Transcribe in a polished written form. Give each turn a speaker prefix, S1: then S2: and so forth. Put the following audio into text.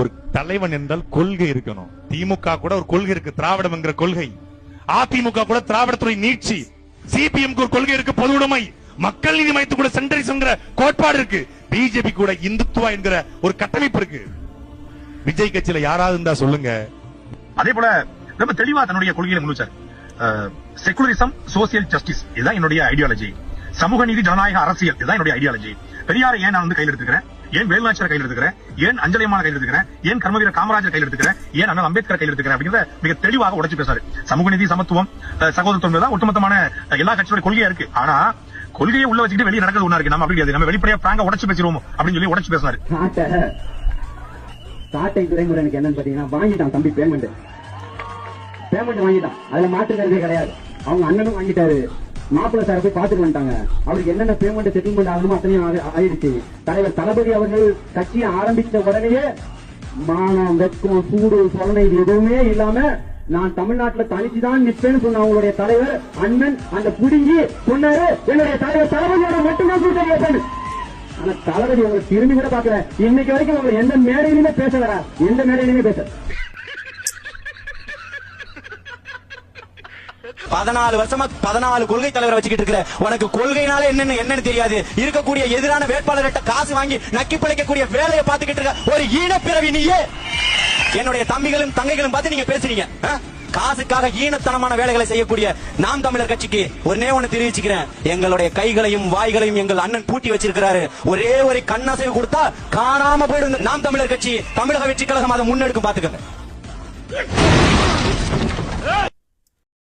S1: ஒரு தலைவன் என்றால் கொள்கை இருக்கணும். திமுக கூட ஒரு கொள்கை இருக்கு, திராவிடம் என்கிற கொள்கை. அதிமுக கூட திராவிடத்துறை நீட்சி. சிபிஎம் ஒரு கொள்கை இருக்கு, பொது உடைமை. மக்கள் நீதி மையத்து கூட சென்ட்ரலிசம் கோட்பாடு இருக்கு. பிஜேபி கூட இந்துத்துவா என்கிற ஒரு கட்டமைப்பு இருக்கு. விஜய் கட்சியில யாராவது இருந்தா சொல்லுங்க.
S2: அதே போல ரொம்ப தெளிவா தன்னுடைய கொள்கையில முன்னிச்சார். செகுலரிசம், சோசியல் ஜஸ்டிஸ், இதுதான் என்னுடைய ஐடியாலஜி. சமூக நீதி, ஜனநாயக அரசியல், இதுதான் என்னுடைய ஐடியாலஜி. பெரியாரை ஏன் நான் கையில் எடுத்துக்கிறேன், ஏன் வேலுநாச்சியார் கையில் எடுத்துக்கிறேன், ஏன் அஞ்சலியம்மாள் கையில் எடுத்துக்கிறேன், ஏன் கர்மவீரர் காமராஜர் கையில் எடுத்துக்கிறேன், ஏன் அண்ணல் அம்பேத்கர் கையில் எடுத்துக்கிறேன் அப்படிங்கறத மிக தெளிவாக உடைச்சு பேசாரு. சமூக நீதி, சமத்துவம், சகோதரத்துவம் தான் ஒட்டுமொத்தமான எல்லா கட்சியோட கொள்கையா இருக்கு. ஆனா கொள்கையை உள்ள வச்சுக்கிட்டு வெளியே நடக்கிறது ஒண்ணா இருக்கு. நம்ம அப்படி நம்ம வெளிப்படையா பிராங்க உடைச்சு பேசிடுவோம் அப்படின்னு சொல்லி உடைச்சு பேசினாரு.
S3: சாட்டை துறைமுறை எனக்கு என்னன்னு பாத்தீங்கன்னா, வாங்கிட்டான் தம்பி, பேமெண்ட் வாங்கிட்டான். அதுல மாற்றுக்கிறதே கிடையாது. அவங்க அண்ணனும் வாங்கிட்டாரு. மாப்பிள்ள சார போய் பாத்துட்டு வந்துட்டாங்க. அவருக்கு என்னென்ன பேமெண்ட் செட்டில்மெண்ட் ஆகணுமோ அத்தனையும் ஆயிடுச்சு. தலைவர் தளபதி அவர்கள் கட்சியை ஆரம்பித்த உடனேயே மானம், வெக்கம், சூடு, சொரணை எதுவுமே இல்லாம நான் தமிழ்நாட்டுல தனிச்சுதான் நிற்பேன்னு சொன்ன அவங்களுடைய தலைவர் அண்ணன் அந்த புடுங்கி சொன்னாரு, என்னுடைய தலைவர் தளபதியோட மட்டும்தான் கூட்டணி. ஆனா தளபதி உங்களுக்கு திரும்பி கூட பாக்கல. இன்னைக்கு வரைக்கும் அவங்க எந்த மேடையிலுமே பேச வரா, எந்த மேடையிலுமே பேச.
S4: 14 வருஷமா 14 கொள்கை தலைவரை வச்சுக்கிட்டு இருக்கிற உனக்கு கொள்கைனால என்னன்னு தெரியாது. இருக்கக்கூடிய எதிரான வேட்பாளர்கிட்ட காசு வாங்கி நக்கி பிழைக்கக்கூடிய வேலையை பார்த்துக்கிட்டு இருக்க ஒரு ஈனப்பிறவி நீயே. என்னுடைய தம்பிகளும் தங்கைகளும் பார்த்து நீங்க பேசுறீங்க. காசுக்காக ஈனத்தனமான வேலைகளை செய்யக்கூடிய நாம் தமிழர் கட்சிக்கு ஒன்னே ஒன்னு தெரிவிச்சுக்கிறேன். எங்களுடைய கைகளையும் வாய்களையும் எங்கள் அண்ணன் பூட்டி வச்சிருக்கிறாரு. ஒரே ஒரு கண்ணசைவு கொடுத்தா காணாம போயிடும். நாம் தமிழர் கட்சி தமிழக வெற்றி கழகம் அதை முன்னெடுக்கும். பாத்துக்கங்க.